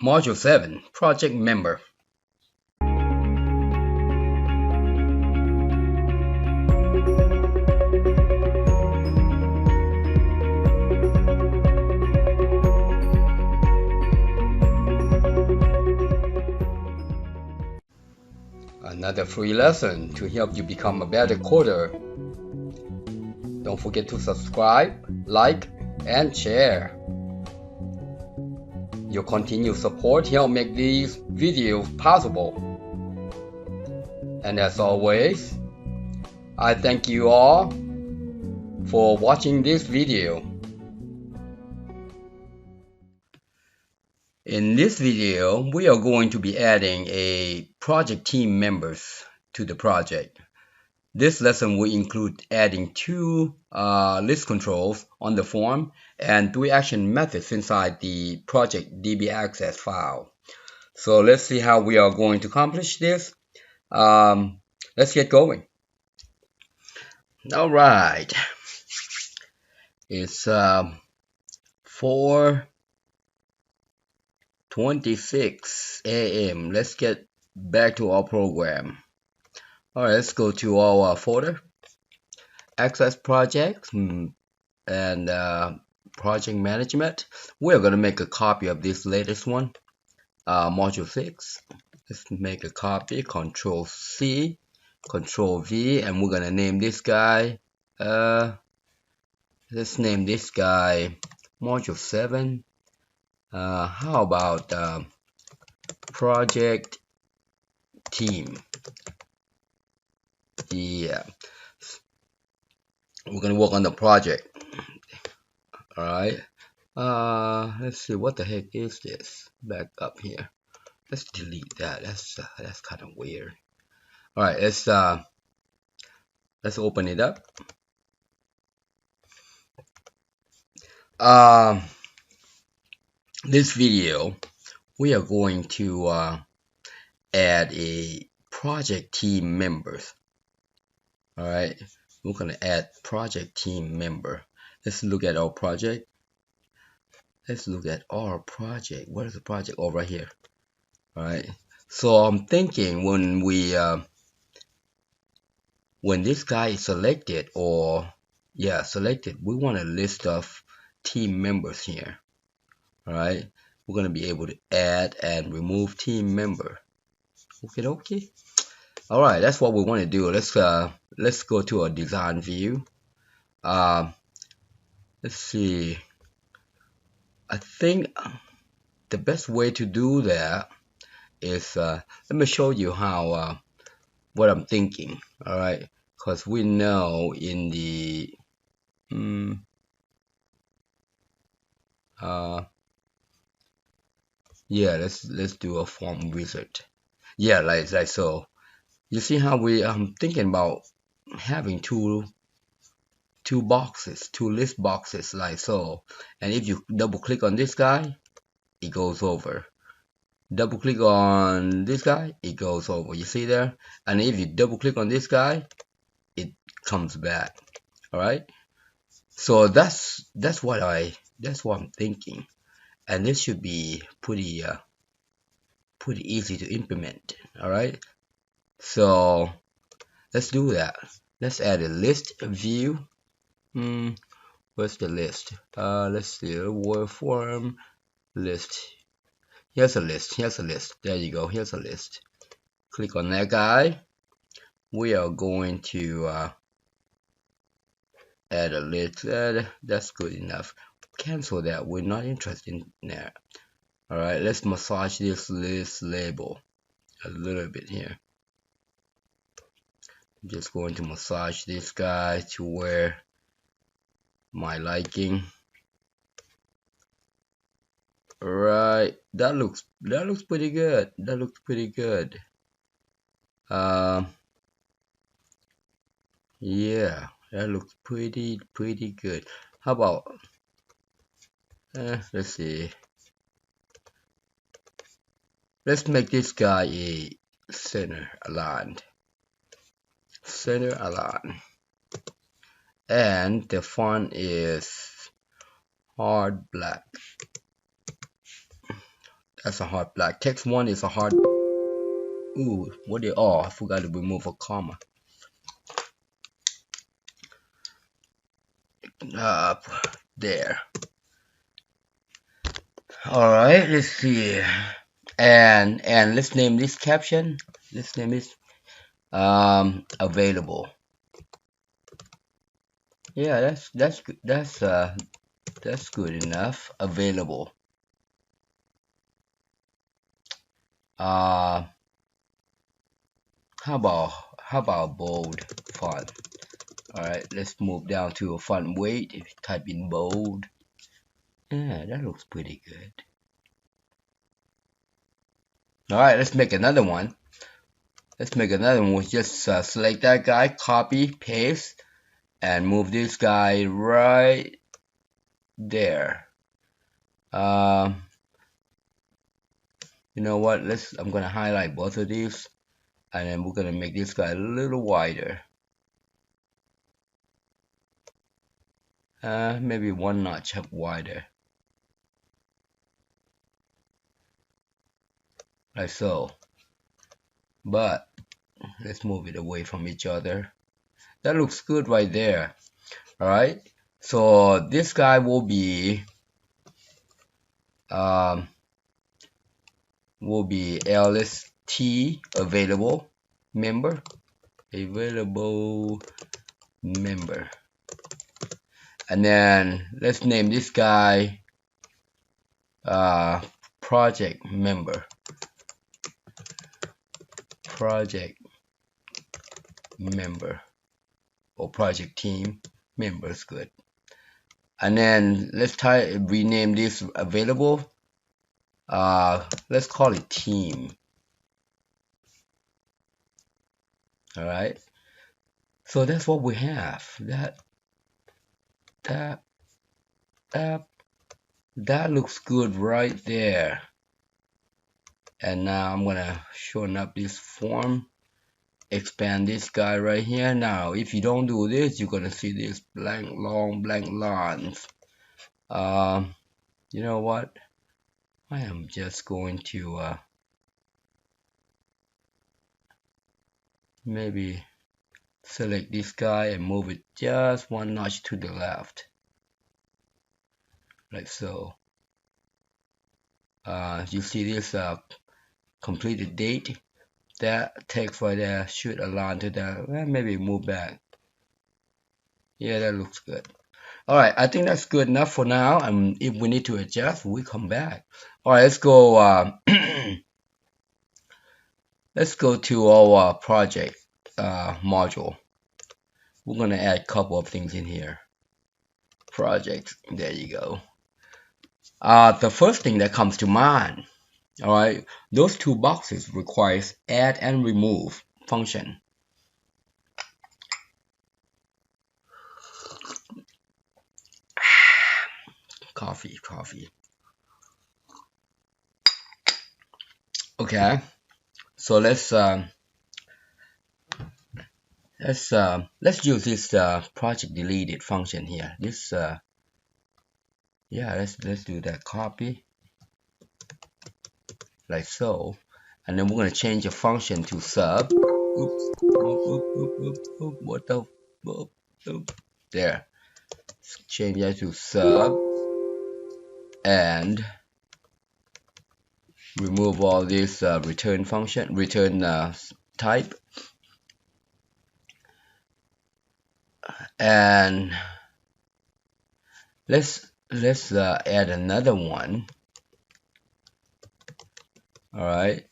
Module 7, Project Member. Another free lesson to help you become a better coder. Don't forget to subscribe, like, and share. Your continued support helps make these videos possible. And as always, I thank you all for watching this video. In this video, we are going to be adding a project team members to the project. This lesson will include adding 2 list controls on the form and 3 action methods inside the ProjectDbAccess file. So let's see how we are going to accomplish this. Let's get going. All right. It's 4:26 a.m. Let's get back to our program. All right, let's go to our folder, Access Projects, and Project Management. We're going to make a copy of this latest one, Module 6. Let's make a copy, Control C, Control V, and we're going to name this guy, let's name this guy Module 7. How about Project Team? Yeah, we're gonna work on the project. All right. Let's see, what the heck is this? Back up here. Let's delete that. That's kind of weird. All right, let's open it up. This video, we are going to add a project team members. All right, we're going to add project team member. Let's look at our project. Let's look at our project. What is the project? Oh, right here. All right. So I'm thinking when this guy is selected, selected, we want a list of team members here. All right. We're going to be able to add and remove team member. Okay. All right, that's what we want to do. Let's go to a design view. Let's see. I think the best way to do that is let me show you how what I'm thinking. All right, because we know in the let's do a form wizard. Yeah, like so. You see how I'm thinking about having two boxes, 2 list boxes like so. And if you double click on this guy, it goes over. Double click on this guy, it goes over. You see there? And if you double click on this guy, it comes back. All right. So that's what I'm thinking. And this should be pretty easy to implement. All right. So let's do that. Let's add a list view. Where's the list? Let's see, word form list. Here's a list. There you go. Here's a list. Click on that guy. We are going to add a list. That's good enough. Cancel that. We're not interested in that. All right. Let's massage this list label a little bit here. I'm just going to massage this guy to where my liking. All right, that looks pretty good. That looks pretty good. Yeah, that looks pretty good. How about let's see. Let's make this guy a center aligned. And the font is hard black. That's a hard black. Text 1 is a hard. Ooh, what they are? I forgot to remove a comma. Up there. All right, let's see. And let's name this caption. Let's name this available. Yeah, that's good enough. Available. How about bold font? All right, let's move down to a font weight. If you type in bold, yeah, that looks pretty good. All right, let's make another one. Let's make another one. We'll just select that guy, copy, paste, and move this guy right there. You know what? I'm gonna highlight both of these, and then we're gonna make this guy a little wider. Maybe 1 notch up wider, like so. But let's move it away from each other. That looks good right there. All right. So this guy will be LST available member. And then let's name this guy project member. Or project team member is good. And then let's rename this available. Let's call it team. All right. So that's what we have. That looks good right there. And now I'm gonna shorten up this form, expand this guy right here. Now if you don't do this, you're gonna see this long blank lines. You know what, I am just going to maybe select this guy and move it just 1 notch to the left, like so. You see this completed date, that text right there should align to that. Well, maybe move back. Yeah, that looks good. All right, I think that's good enough for now. And if we need to adjust, we come back. All right, let's go. Let's go to our project module. We're gonna add a couple of things in here. Projects. There you go. The first thing that comes to mind, all right, those 2 boxes requires add and remove function. Coffee. Okay, so let's use this project deleted function here. This yeah, let's do that. Copy, like so, and then we're going to change the function to sub. Oops. What the? There. Change that to sub and remove all this return function, type, and let's add another one. All right,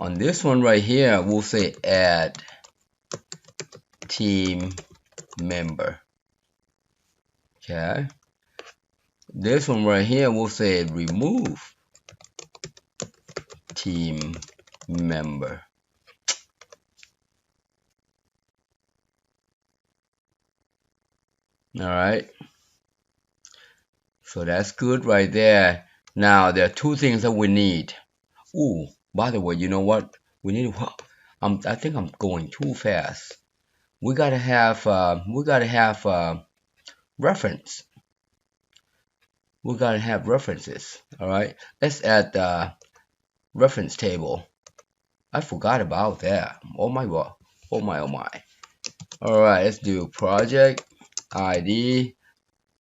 on this one right here, we'll say add team member. Okay, this one right here, we'll say remove team member. All right, so that's good right there. Now there are 2 things that we need. Ooh, by the way, you know what we need? I think I'm going too fast. We gotta have reference. we're gonna have references. All right, let's add the reference table. I forgot about that. Oh my god. Oh my. All right, let's do project ID,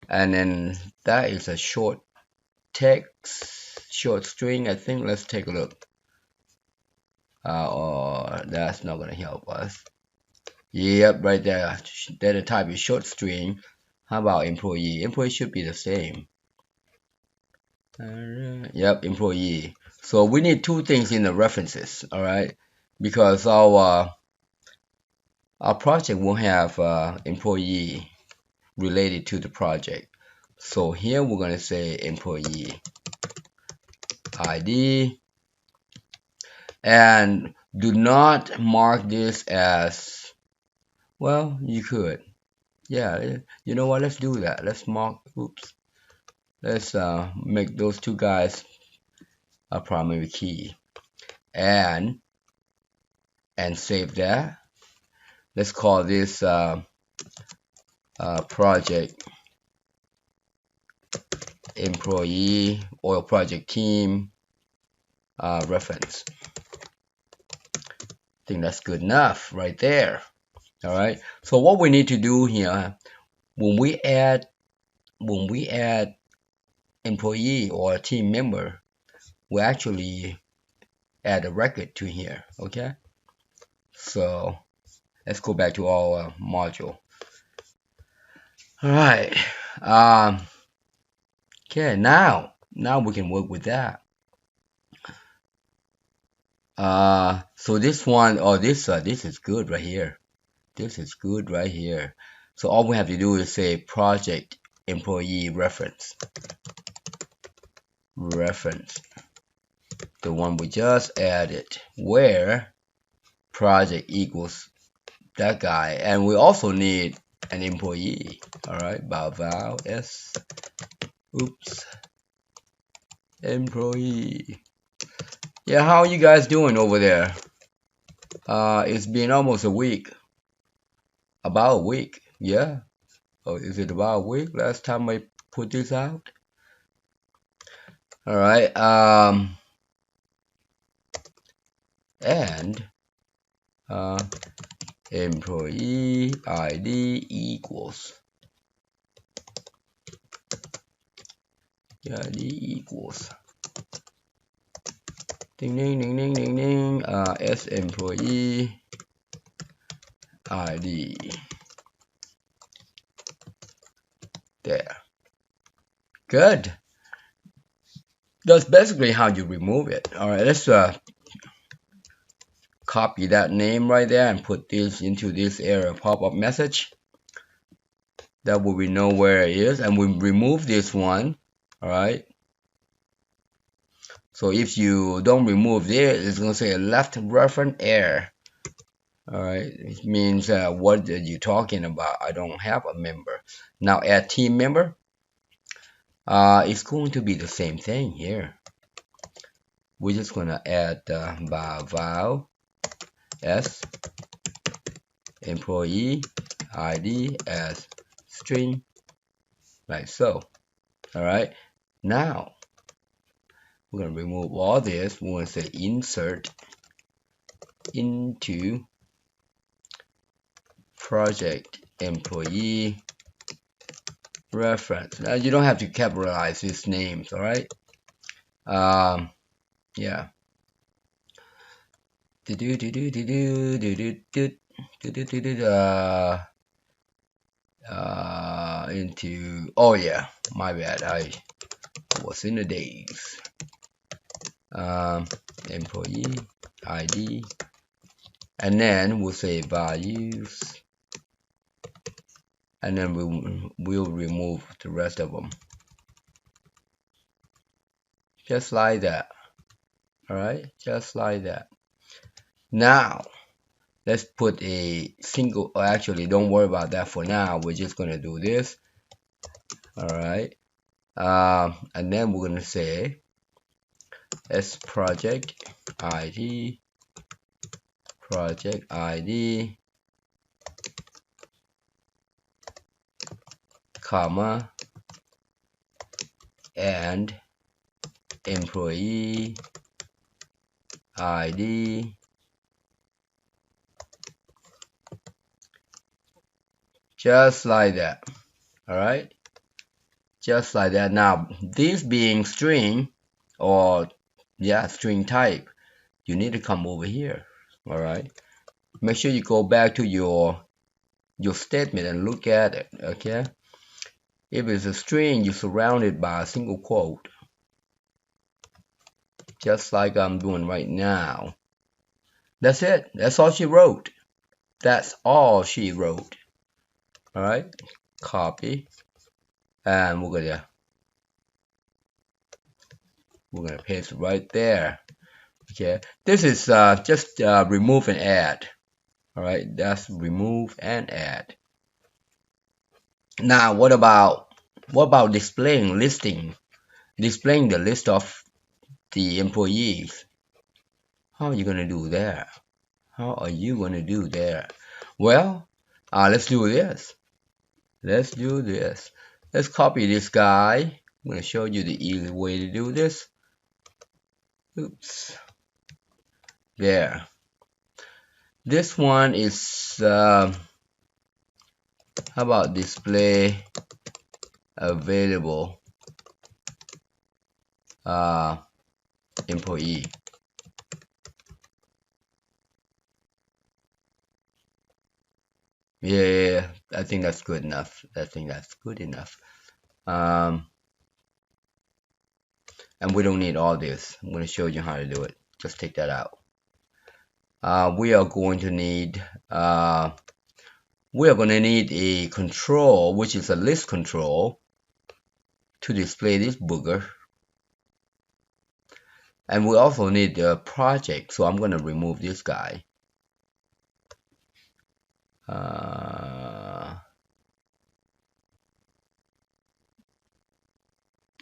and then that is a short text, short string. I think. Let's take a look. Or that's not gonna help us. Yep, right there. Data type is short string. How about employee? Employee should be the same. Yep, employee. So we need two things in the references, all right? Because our project will have employee related to the project. So here we're gonna say employee ID, and do not mark this as, well, you could. Yeah, you know what? Let's do that. Let's mark. Oops. Let's make those two guys a primary key, and save that. Let's call this project employee or project team reference. I think that's good enough right there. All right. So what we need to do here, when we add employee or team member, we actually add a record to here. Okay. So let's go back to our module. All right. Okay. Now we can work with that. So this one, or this is good right here. This is good right here. So all we have to do is say project employee reference, the one we just added, where project equals that guy, and we also need an employee. All right, val s, oops, employee. Yeah, how are you guys doing over there? It's been almost a week. About a week, yeah. Oh, is it about a week last time I put this out? All right. And employee ID equals ding ding ding ding ding ding s employee ID. There. Good. That's basically how you remove it. All right, let's copy that name right there and put this into this error pop-up message. That way we know where it is, and we remove this one. All right. So if you don't remove this, it's gonna say a left reference error. All right, it means what are you talking about? I don't have a member. Now add team member. It's going to be the same thing here. We're just gonna add val s employee ID as string, like so. All right, now we're gonna remove all this. We're gonna say insert into project employee reference. Now you don't have to capitalize these names. All right. Yeah. Into, oh yeah, my bad, I was in the days. Employee ID, and then we'll say values, and then we'll remove the rest of them, just like that. All right, just like that. Now let's put a single, or actually don't worry about that for now. We're just gonna do this. All right, and then we're gonna say s project ID, comma and employee ID just like that. All right, just like that. Now this being string, or string type, you need to come over here. All right, make sure you go back to your statement and look at it. Okay, if it's a string, you surround it by a single quote, just like I'm doing right now. That's it. That's all she wrote. That's all she wrote. All right, copy, and we're gonna paste it right there. Okay, this is just remove and add. All right, that's remove and add. Now, what about displaying the list of the employees? How are you gonna do that? How are you gonna do that? Well, let's do this. Let's do this. Let's copy this guy. I'm gonna show you the easy way to do this. Oops. There. This one is how about display available employee. Yeah, I think that's good enough. And we don't need all this. I'm going to show you how to do it. Just take that out. We are going to need a control, which is a list control, to display this booger. And we also need a project, so I'm going to remove this guy.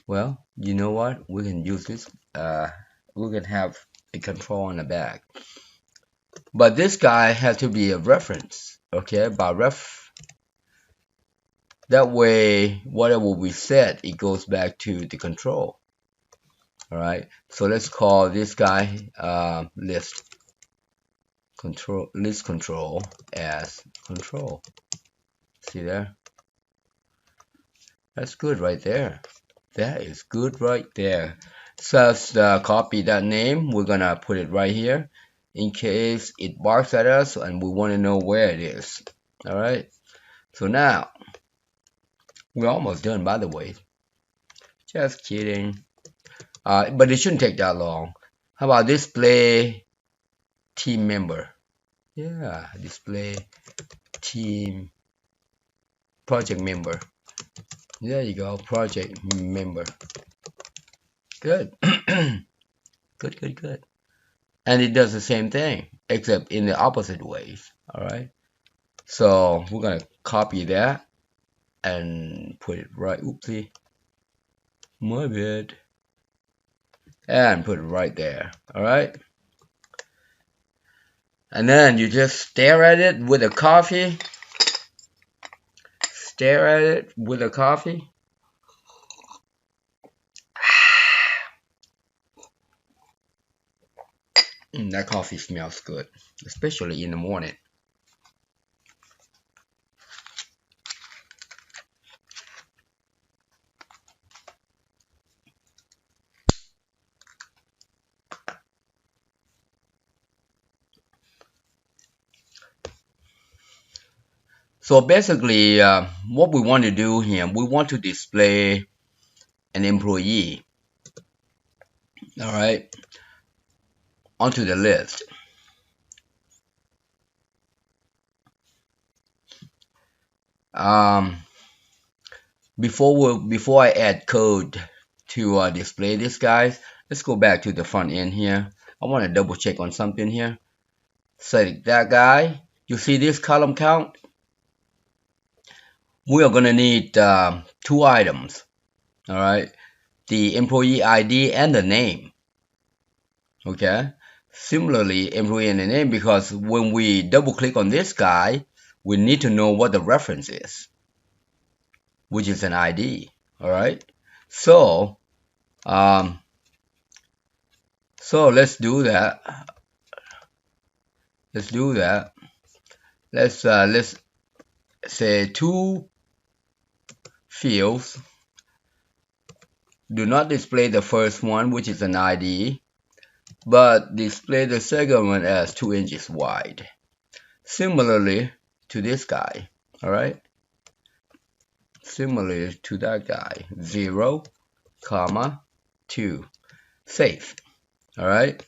Well, you know what? We can use this. We can have a control on the back. But this guy has to be a reference, okay? By ref. That way, whatever we set, it goes back to the control. All right. So let's call this guy list control as control. See there? That's good right there. That is good right there. So let's copy that name. We're gonna put it right here in case it barks at us and we want to know where it is. All right. So now we're almost done, by the way. Just kidding. But it shouldn't take that long. How about display team member? Yeah, display team project member. There you go, project member. Good. Good. And it does the same thing, except in the opposite ways. All right. So we're gonna copy that and put it right. Oopsie. My bad. And put it right there. All right. And then you just stare at it with a coffee. Stare at it with a coffee. That coffee smells good, especially in the morning. So basically, what we want to do here, we want to display an employee, all right, onto the list. Before I add code to display this, guys, let's go back to the front end here. I want to double check on something here. Select that guy. You see this column count? We are going to need 2 items, all right, the employee ID and the name. Okay, similarly, employee and the name, because when we double click on this guy, we need to know what the reference is, which is an ID. All right, so So let's do that. Let's say two fields. Do not display the first one, which is an ID, but display the second one as 2 inches wide. Similarly to this guy, all right? Similarly to that guy, 0, 2. Save, all right?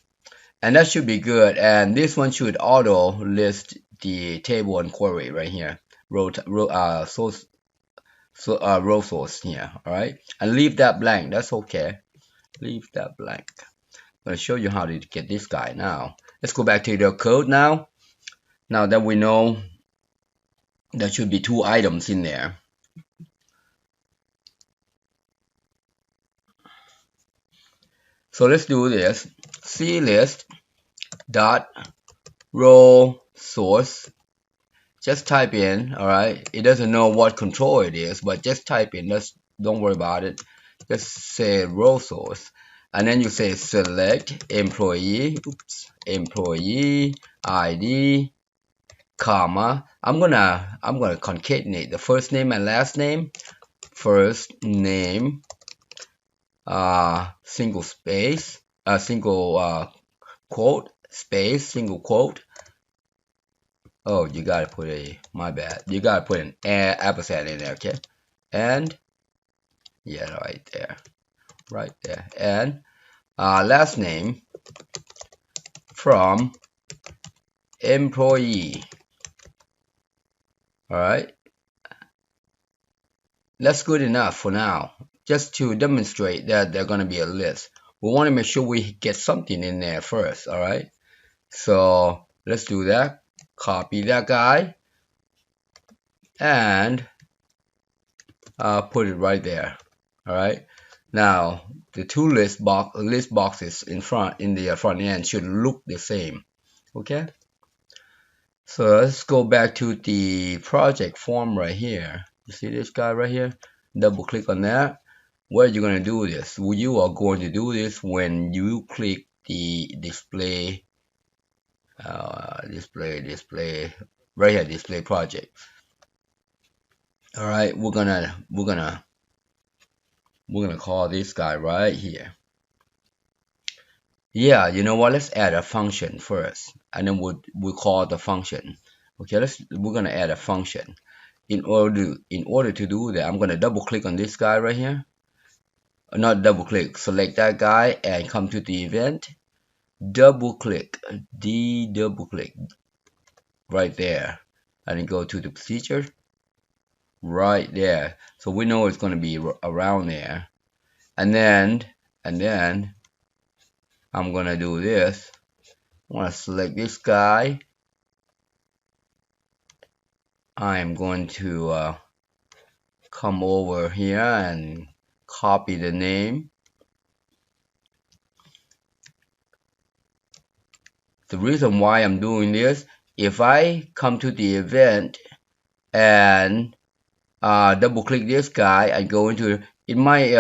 And that should be good. And this one should auto list the table and query right here, row source. Row source here, all right, and leave that blank. That's okay. Leave that blank. I'm going to show you how to get this guy now. Let's go back to the code now. Now that we know there should be 2 items in there. So let's do this. CList dot row source. Just type in, all right? It doesn't know what control it is, but just type in. Don't worry about it. Just say row source, and then you say select employee ID, comma. I'm gonna concatenate the first name and last name. First name, single space, single quote, space, single quote. Oh, you gotta put my bad. You gotta put an ampersand in there, okay? And yeah, right there. And last name from employee. All right. That's good enough for now. Just to demonstrate that they're gonna be a list. We want to make sure we get something in there first. All right. So let's do that. Copy that guy and put it right there. All right. Now the 2 list boxes in the front end should look the same. Okay. So let's go back to the project form right here. You see this guy right here? Double click on that. Where are you going to do this? You are going to do this when you click the display right here, display project. All right, we're gonna call this guy right here. Yeah, you know what? Let's add a function first, and then we'll call the function. Okay, we're gonna add a function. In order to do that, I'm gonna double click on this guy right here. Not double click. Select that guy and come to the event. Double click right there, and then go to the procedure right there. So we know it's going to be around there, and then I'm going to do this. I want to select this guy. I am going to come over here and copy the name. The reason why I'm doing this, if I come to the event and double click this guy and go into it, might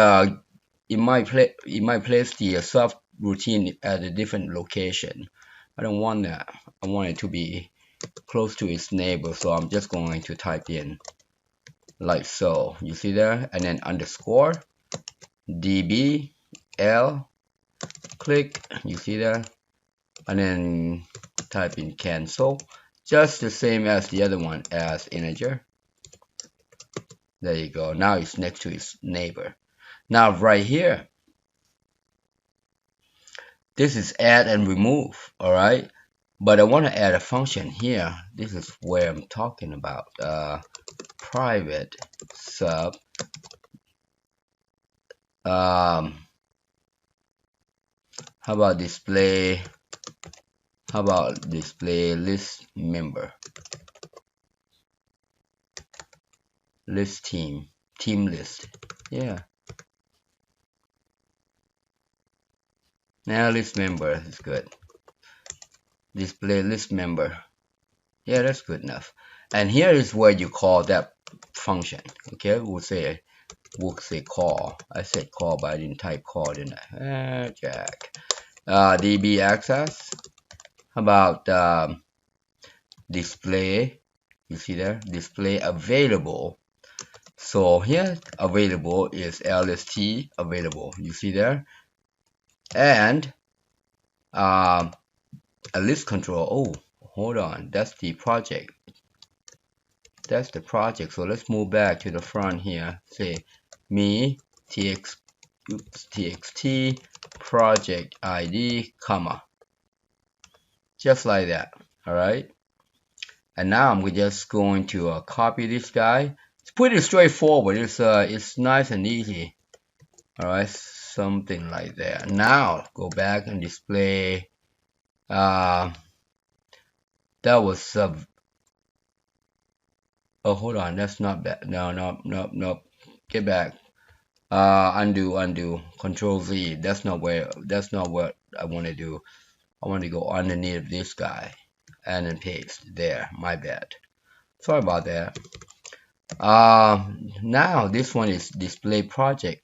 place the subroutine at a different location. I don't want that. I want it to be close to its neighbor, so I'm just going to type in like so. You see there, and then underscore dbl click. You see there. And then type in cancel, just the same as the other one, as integer. There you go. Now it's next to its neighbor. Now right here, this is add and remove, all right? But I want to add a function here. This is where I'm talking about private sub how about display list member, list team list. Yeah, now list member is good. Display list member. Yeah, that's good enough. And here is where you call that function. Okay, we'll say we'll say call. I said call, but I didn't type call, didn't I? Jack. DB access. How about display? You see there? Display available. So here, available is LST available. You see there? And a list control. Oh, hold on. That's the project. That's the project. So let's move back to the front here. Say me txt project ID, comma. Just like that. All right. And now I'm just going to copy this guy. It's pretty straightforward. It's nice and easy. All right, something like that. Now go back and display. That was oh, hold on, that's not bad. No. Get back. Undo. Control Z. That's not what I want to do. I want to go underneath this guy and then paste there. My bad. Sorry about that. Now this one is display project.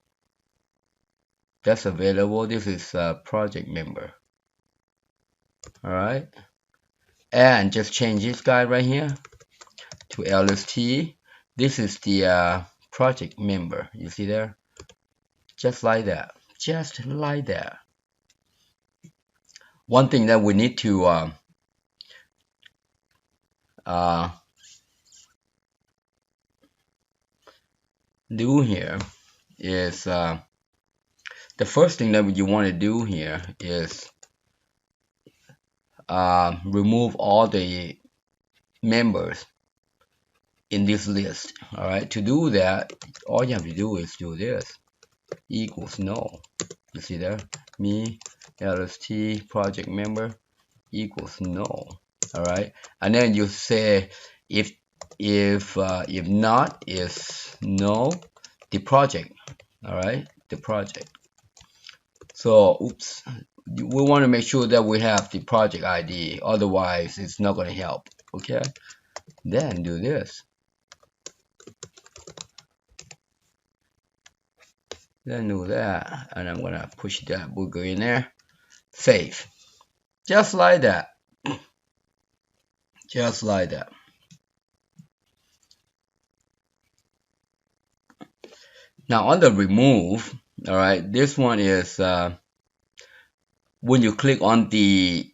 That's available. This is project member. All right, and just change this guy right here to LST. This is the project member. You see there? Just like that. Just like that. One thing that we need to do here is the first thing that you want to do here is remove all the members in this list. All right, to do that, all you have to do is do this equals no. You see there? Me LST project member equals no. All right, and then you say if not is no, the project. All right, the project. So oops, we want to make sure that we have the project ID, otherwise it's not going to help. Okay, then do this. Then do that, and I'm gonna push that booger in there. Save. Just like that. Just like that. Now on the remove, all right, this one is when you click on the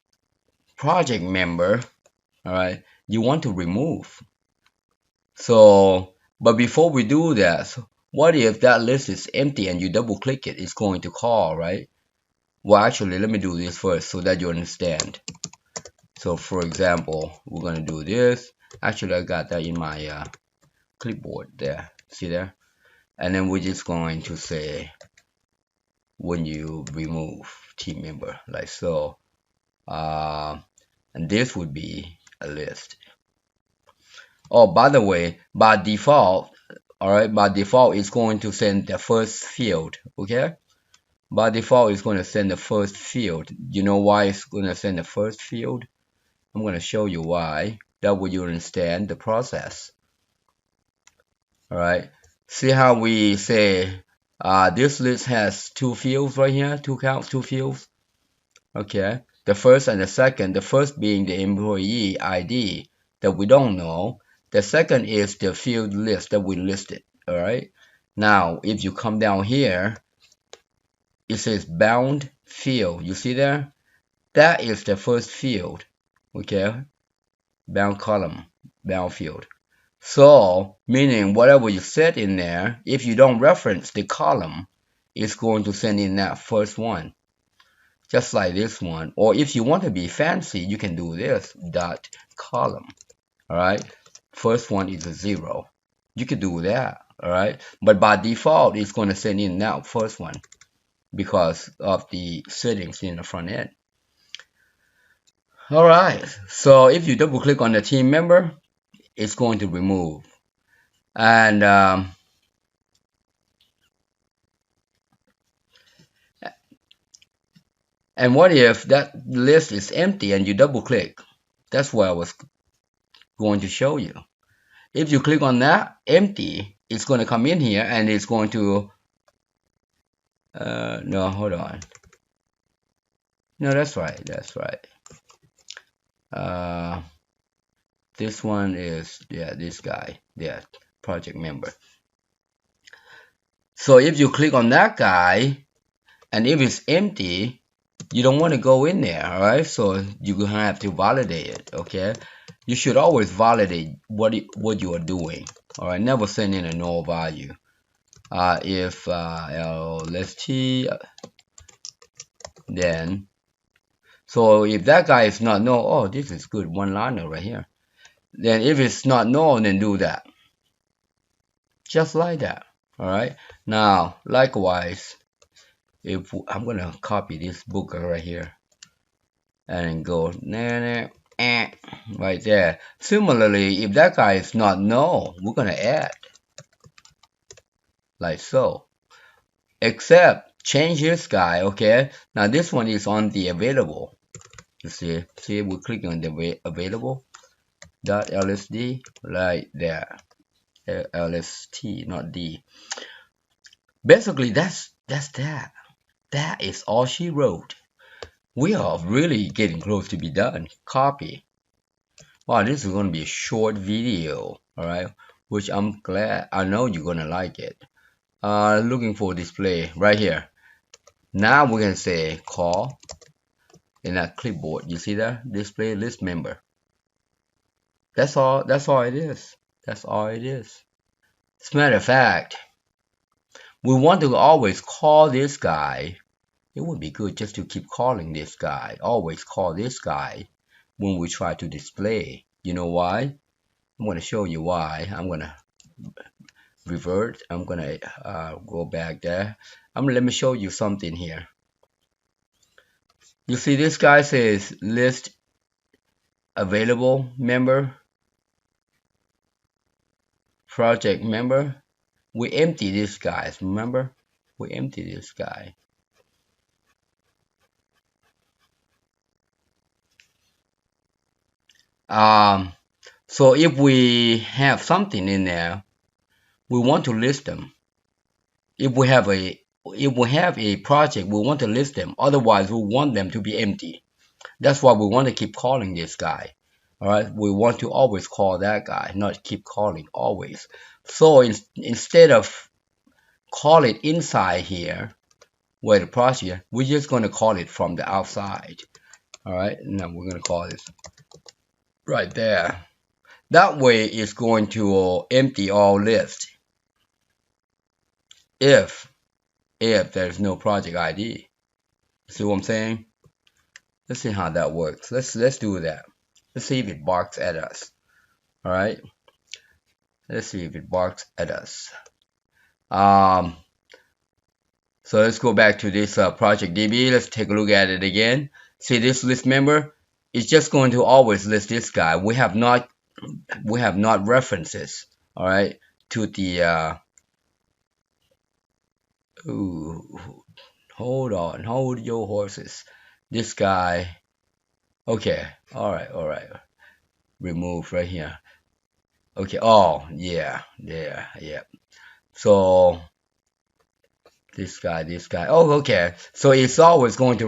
project member, all right, you want to remove. So, but before we do that, what if that list is empty and you double click it? It's going to call, right? Well, actually, let me do this first so that you understand. So, for example, we're going to do this. Actually, I got that in my clipboard there. See there? And then we're just going to say when you remove team member, like so. And this would be a list. Oh, by the way, by default, all right, by default, it's going to send the first field, okay? By default, it's going to send the first field. You know why it's going to send the first field? I'm going to show you why. That way you understand the process. All right. See how we say this list has two fields right here, two fields. Okay. The first and the second. The first being the employee ID that we don't know. The second is the field list that we listed. All right. Now, if you come down here, it says bound field. You see there? That is the first field. Okay. Bound column, bound field. So, meaning whatever you set in there, if you don't reference the column, it's going to send in that first one. Just like this one. Or if you want to be fancy, you can do this, dot column. All right. First one is a 0. You could do that. All right. But by default, it's going to send in that first one because of the settings in the front end. All right. So if you double click on the team member, it's going to remove. And what if that list is empty and you double click? That's what I was going to show you. If you click on that empty, it's going to come in here and it's going to no, hold on. No, that's right. This one is, yeah, this guy, yeah, project member. So if you click on that guy and if it's empty, you don't want to go in there, all right? So you're gonna have to validate it, okay? You should always validate what you are doing, all right? Never send in a null value. If LST, then, so if that guy is not null, oh, this is good, one liner right here. Then if it's not null, then do that, just like that, all right? Now, likewise, if I'm gonna copy this book right here and go right there. Similarly, if that guy is not null, we're gonna add like so. Except change this guy, okay? Now this one is on the available. You see we're clicking on the available dot lsd right there. LST, not D. Basically, that's that. That is all she wrote. We are really getting close to be done. Copy. Wow, this is going to be a short video, all right? Which I'm glad. I know you're going to like it. Looking for display right here. Now we're going to say call in that clipboard. You see that? Display list member. That's all. That's all it is. That's all it is. As a matter of fact, we want to always call this guy. It would be good just to keep calling this guy. Always call this guy when we try to display. You know why? I'm going to show you why. I'm going to revert. I'm going to go back there. Let me show you something here. You see this guy says list available member, project member. We empty this guy. Remember? We empty this guy. So if we have something in there, we want to list them. If we have a project, we want to list them. Otherwise, we want them to be empty. That's why we want to keep calling this guy. All right, we want to always call that guy, not keep calling always. So instead of call it inside here, where the project, we're just going to call it from the outside. All right, now we're going to call this right there. That way it's going to empty all list if there's no project ID. See what I'm saying? Let's see how that works. Let's do that. Let's see if it barks at us. All right. Let's see if it barks at us. So let's go back to this ProjectDB. Let's take a look at it again. See this list member? It's just going to always list this guy. We have not references. All right, to the ooh, hold on, hold your horses. This guy. Okay. All right. Remove right here. Okay. Oh, yeah. So this guy. Oh, okay. So it's always going to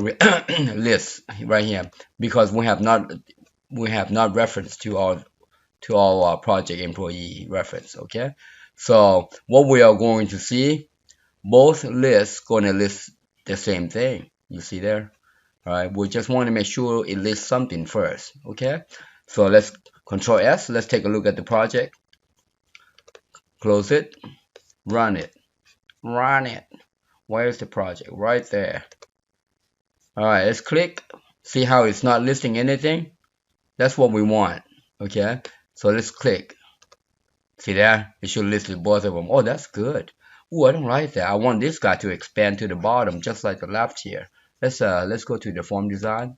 list right here because we have not reference to our project employee reference. Okay. So what we are going to see, both lists going to list the same thing. You see there. All right. We just want to make sure it lists something first. Okay. So let's Control S. Let's take a look at the project. Close it. Run it. Where's the project? Right there. All right, let's click. See how it's not listing anything? That's what we want. Okay, so let's click. See there? It should list both of them. Oh, that's good. Oh, I don't like that. I want this guy to expand to the bottom, just like the left here. Let's go to the form design.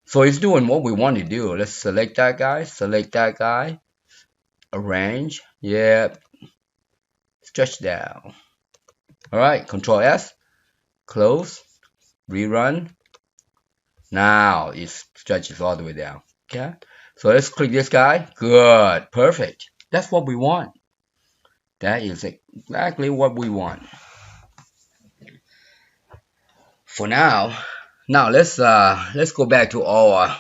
So it's doing what we want to do. Let's select that guy. Arrange. Yep. Stretch down. All right, Control S, close, rerun. Now it stretches all the way down. Okay, So let's click this guy. Good, perfect. That's what we want. That is exactly what we want. For now let's go back to our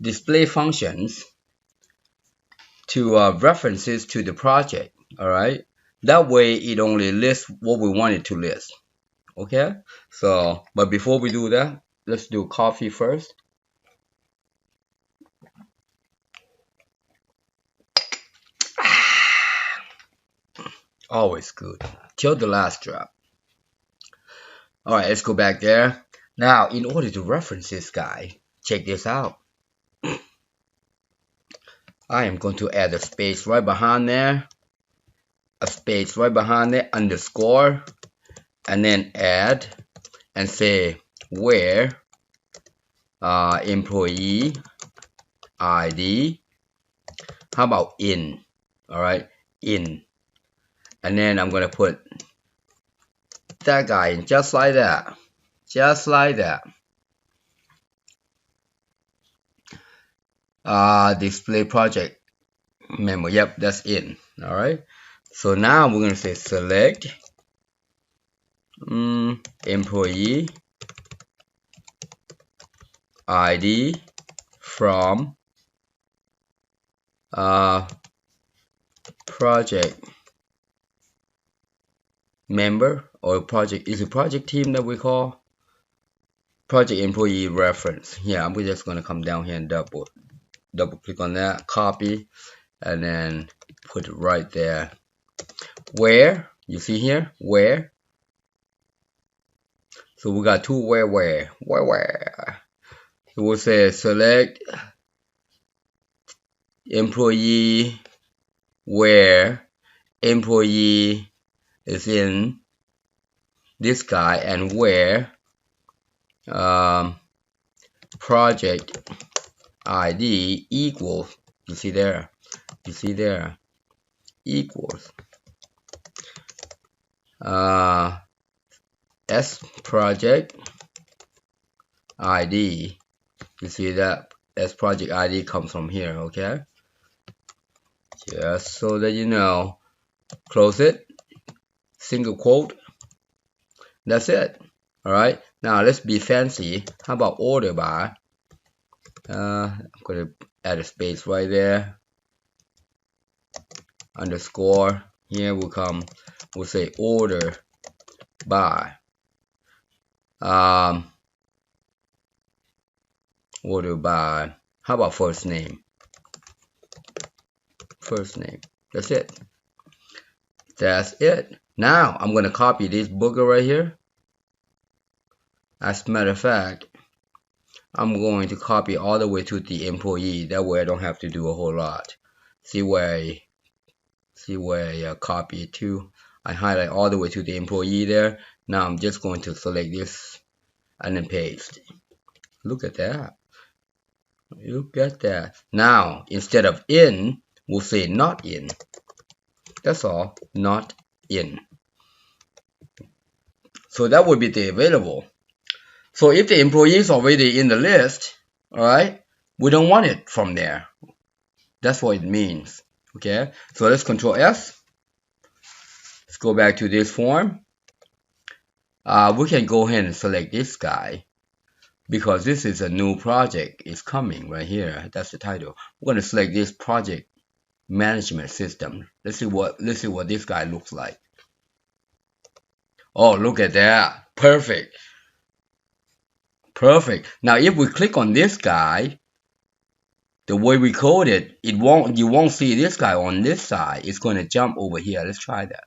display functions to references to the project. All right, that way it only lists what we want it to list. Okay, so but before we do that, let's do coffee first. Always good till the last drop. All right, let's go back there. Now, in order to reference this guy, check this out. I am going to add a space right behind there, underscore, and then add and say where employee ID. How about in? All right, in. And then I'm going to put that guy in just like that. Just like that. Display project member. Yep, that's in. All right. So now we're going to say select employee ID from project member or project. Is a project team that we call project employee reference. Yeah, I'm just going to come down here and double click on that, copy, and then put it right there. Where, you see here, where. So we got two where. So we'll say select employee where employee is in this guy and where project ID equals, you see there, equals S project ID. You see that S project ID comes from here. Okay, just so that you know, close it, single quote, that's it. All right, now let's be fancy. How about order by? I'm going to add a space right there, underscore. Here we'll say order by order by, how about first name? That's it. Now I'm going to copy this booger right here. As a matter of fact, I'm going to copy all the way to the employee. That way I don't have to do a whole lot. See where I copy it to. I highlight all the way to the employee there. Now I'm just going to select this and then paste. Look at that. Now instead of in, we'll say not in. That's all, not in. So that would be the available. So if the employee is already in the list, all right, we don't want it from there. That's what it means. Okay, so let's Control S. Let's go back to this form. We can go ahead and select this guy because this is a new project. It's coming right here. That's the title. We're going to select this project management system. Let's see what this guy looks like. Oh, look at that. Perfect. Now if we click on this guy, the way we code it, you won't see this guy on this side. It's going to jump over here. Let's try that.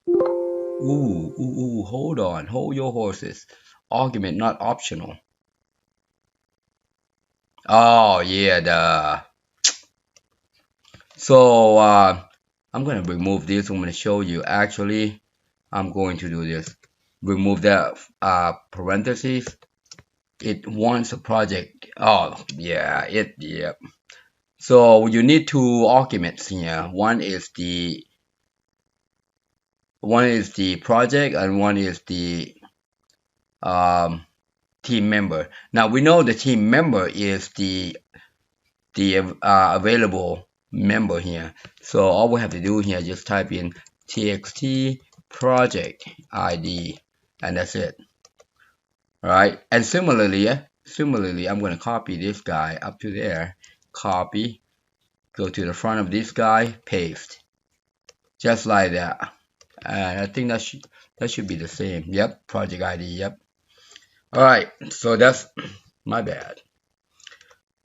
Ooh, hold on. Hold your horses. Argument not optional. Oh yeah, so I'm going to remove this. I'm going to show you. Actually, I'm going to do this. Remove that parentheses. It wants a project. Oh yeah, yep. So you need two arguments here. One is the project and one is the team member. Now we know the team member is the the available member here. So all we have to do here, just type in txt project ID, and that's it. All right, and similarly, I'm going to copy this guy up to there, copy, go to the front of this guy, paste, just like that. And I think that should be the same. Yep, project ID. Yep. All right, so that's my bad.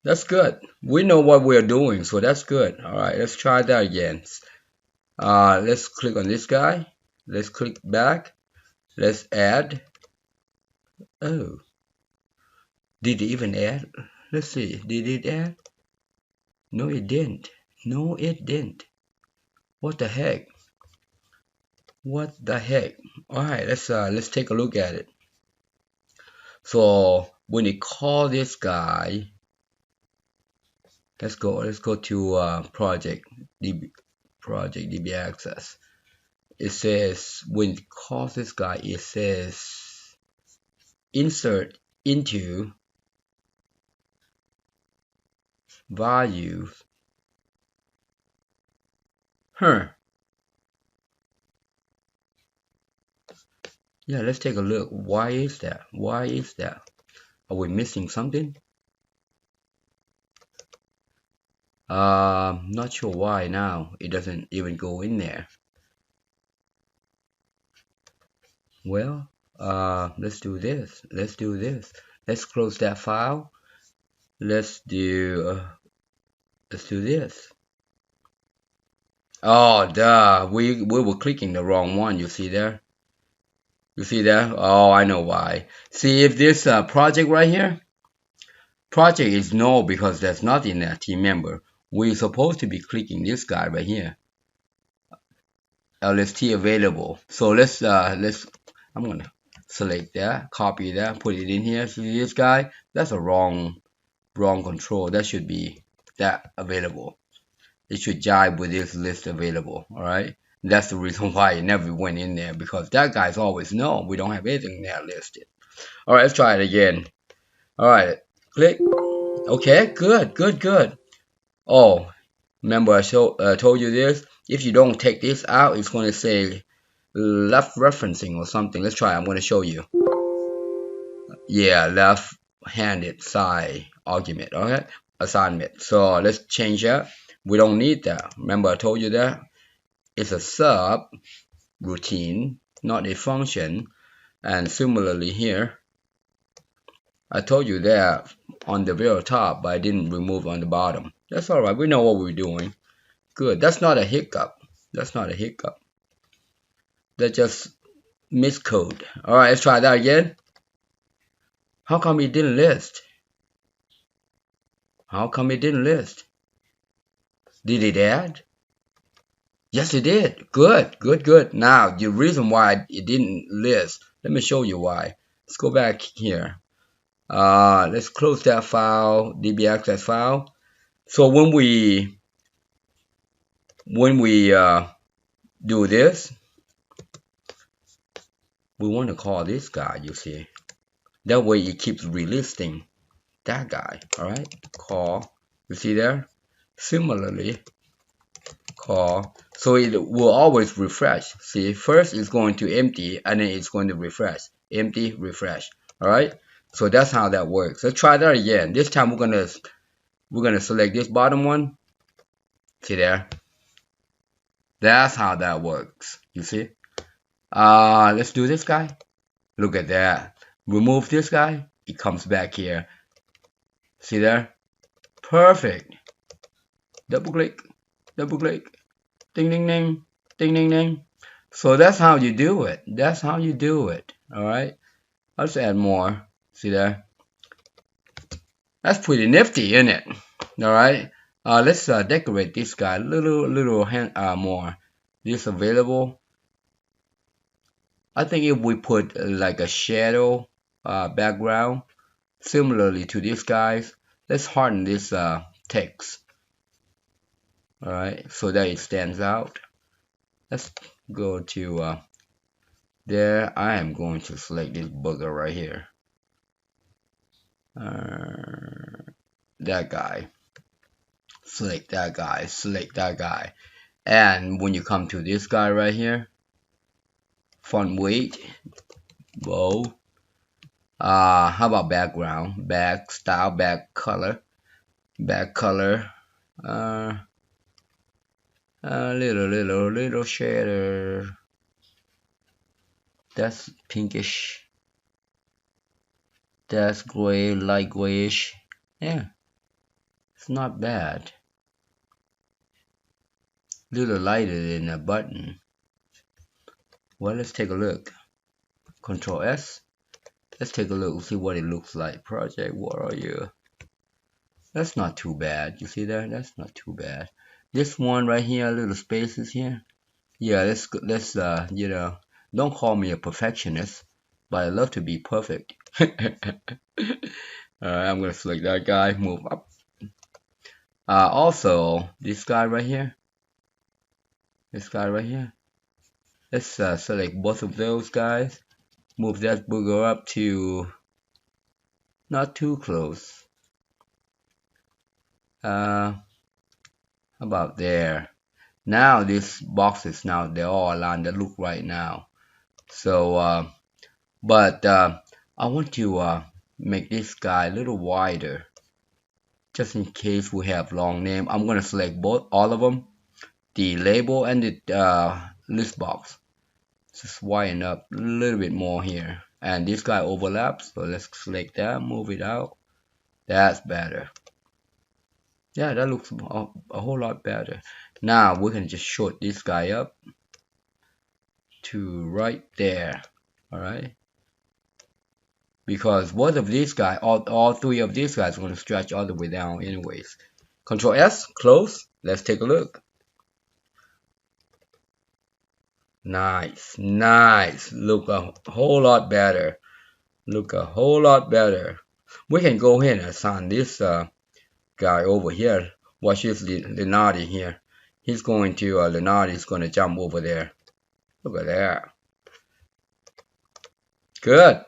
That's good. We know what we're doing, so that's good. All right, let's try that again. Let's click on this guy. Let's click back. Let's add. Oh, did it even add? Let's see. Did it add? No, it didn't. No, it didn't. What the heck? What the heck? All right, let's take a look at it. So when you call this guy, let's go to ProjectDbAccess. It says when it calls this guy, it says insert into values. Yeah, let's take a look. Why is that? Why is that? Are we missing something? Not sure why now. It doesn't even go in there. Well, let's do this. Let's do this. Let's close that file. Let's do this. Oh, duh. We were clicking the wrong one. You see there? You see that? Oh, I know why. See, if this project right here, project is null because there's nothing there, team member. We're supposed to be clicking this guy right here. LST available. So let's I'm gonna select that, copy that, put it in here. See this guy? That's a wrong control. That should be that available. It should jibe with this list available. All right. That's the reason why it never went in there, because that guy's always no. We don't have anything there listed. All right, let's try it again. All right, click. Okay, good. Oh, remember I told you this. If you don't take this out, it's going to say left referencing or something. Let's try. I'm going to show you. Yeah, left-handed side argument. Okay, assignment. So let's change that. We don't need that. Remember I told you that. It's a sub routine, not a function. And similarly here, I told you that on the very top, but I didn't remove on the bottom. That's all right. We know what we're doing. Good. That's not a hiccup. That's not a hiccup. That's just miscode. All right, let's try that again. How come it didn't list? How come it didn't list? Did it add? Yes, it did. Good. Now, the reason why it didn't list, let me show you why. Let's go back here. Let's close that file, DbAccess file. So when we do this, we want to call this guy, you see. That way it keeps relisting that guy. All right, call. You see there? Similarly, call. So it will always refresh. See, first it's going to empty and then it's going to refresh. Empty, refresh. All right. So that's how that works. Let's try that again. This time we're gonna select this bottom one. See there? That's how that works. You see? Let's do this guy. Look at that. Remove this guy. It comes back here. See there? Perfect. Double click. Ding ding ding. Ding ding ding. So that's how you do it. That's how you do it. All right. Let's add more. See there? That's pretty nifty, isn't it? All right. Let's decorate this guy a little more. This available. I think if we put like a shadow background, similarly to these guys, let's harden this text. All right, so that it stands out. Let's go to there. I am going to select this booger right here. That guy. select that guy, and when you come to this guy right here, font weight, bold. How about background, back style, back color, little shader. That's pinkish. That's gray, light grayish. Yeah, it's not bad. Little lighter than a button. Well, let's take a look. Control S. Let's take a look, see what it looks like. Project, what are you? That's not too bad. You see that? That's not too bad. This one right here, little spaces here. Yeah, let's you know, don't call me a perfectionist, but I love to be perfect. Alright, I'm gonna select that guy, move up. Also, this guy right here. Let's select both of those guys. Move that booger up to not too close. How about there? Now these boxes, now they're all aligned. They look right now. So, but I want to make this guy a little wider, just in case we have long name. I'm gonna select all of them, the label and the list box. Just widen up a little bit more here, and this guy overlaps, so let's select that, move it out. That's better. Yeah, that looks a whole lot better. Now we can just short this guy up to right there. All right, because both of these guys, all three of these guys are going to stretch all the way down anyways. Control S, close. Let's take a look. Nice. Look a whole lot better. We can go ahead and assign this guy over here. Watch this, Lenardi here. He's going to Lenardi's going to jump over there. Look at that. Good.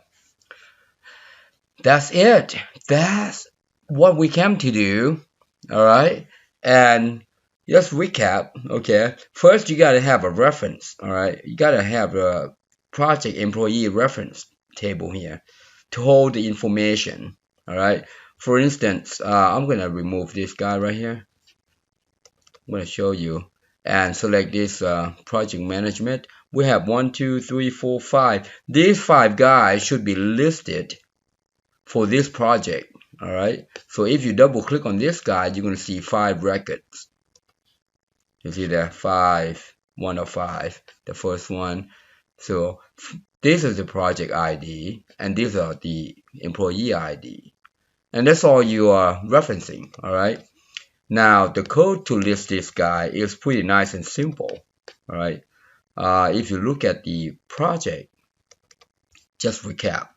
That's it. That's what we came to do. All right, and just recap. Okay, first you gotta have a reference. All right, you gotta have a project employee reference table here to hold the information. All right, for instance, I'm gonna remove this guy right here. I'm gonna show you and select this project management. We have 1, 2, 3, 4, 5. These 5 guys should be listed for this project. All right, so if you double click on this guy, you're going to see 5 records. You see there, 1 of 5, the first one. So this is the project ID, and these are the employee ID, and that's all you are referencing. All right, now the code to list this guy is pretty nice and simple. All right, if you look at the project, just recap.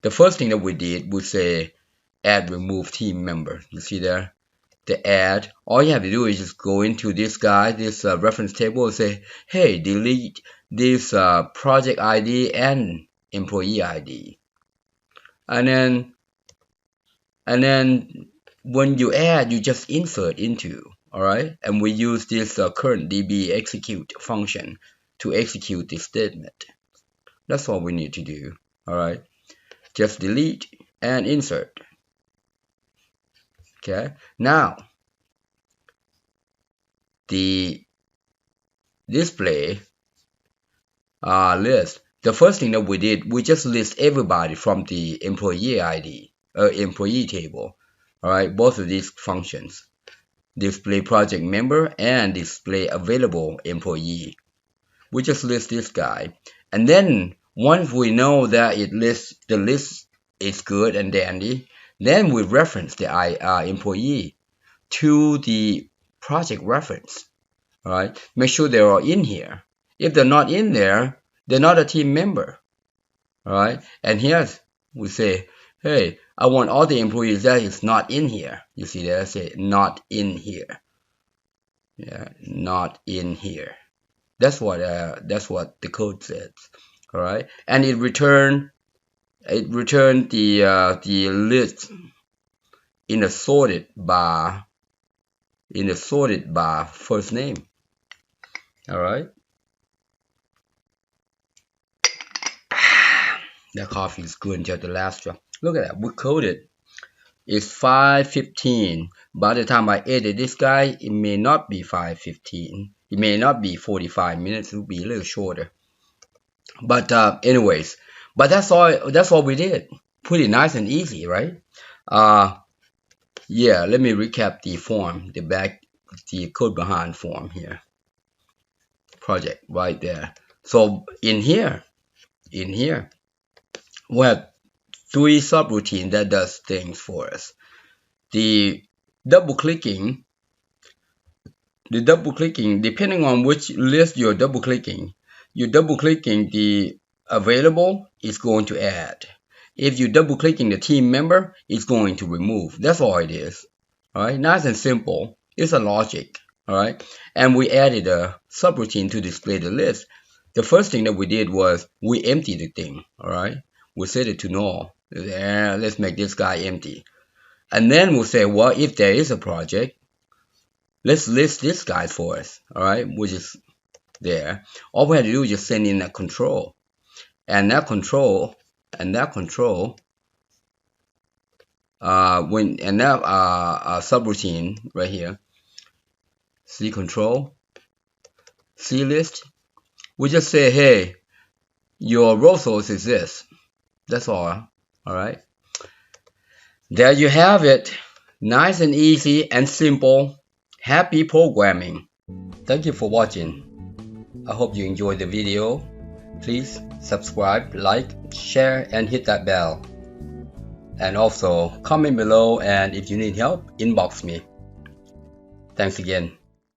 The first thing that we did, we say add remove team member. You see there, the add. All you have to do is just go into this guy, this reference table, and say, hey, delete this project ID and employee ID. And then when you add, you just insert into. All right, and we use this current DB execute function to execute this statement. That's all we need to do. All right. Just delete and insert. Okay, now the display list. The first thing that we did, we just list everybody from the employee ID, employee table. All right, both of these functions, display project member and display available employee. We just list this guy, and then once we know that the list is good and dandy, then we reference the employee to the project reference. All right, make sure they are in here. If they're not in there, they're not a team member. All right, and here we say, hey, I want all the employees that is not in here. You see that I say not in here. Yeah, not in here. That's what the code says. All right, and it returned the list in a sorted by in the sorted by first name. All right. That coffee is good until the last drop. Look at that. We coded. It's 5:15. By the time I edit this guy, it may not be 5:15. It may not be 45 minutes. It will be a little shorter. But anyways, but that's all we did. Pretty nice and easy, right? Yeah, let me recap the form, the code behind form here. Project right there. So in here, we have 3 subroutines that does things for us. The double clicking, depending on which list you're double clicking the available is going to add. If you're double clicking the team member, it's going to remove. That's all it is. All right, nice and simple. It's a logic. All right, and we added a subroutine to display the list. The first thing that we did was we emptied the thing. All right, we set it to null. There, let's make this guy empty. And then we'll say, well, if there is a project, let's list this guy for us. All right, which is there. All we have to do is just send in that control, and that control subroutine right here, C control, C list. We just say, hey, your row source is this. That's all. All right. There you have it. Nice and easy and simple. Happy programming. Thank you for watching. I hope you enjoyed the video. Please subscribe, like, share, and hit that bell. And also comment below, and if you need help, inbox me. Thanks again.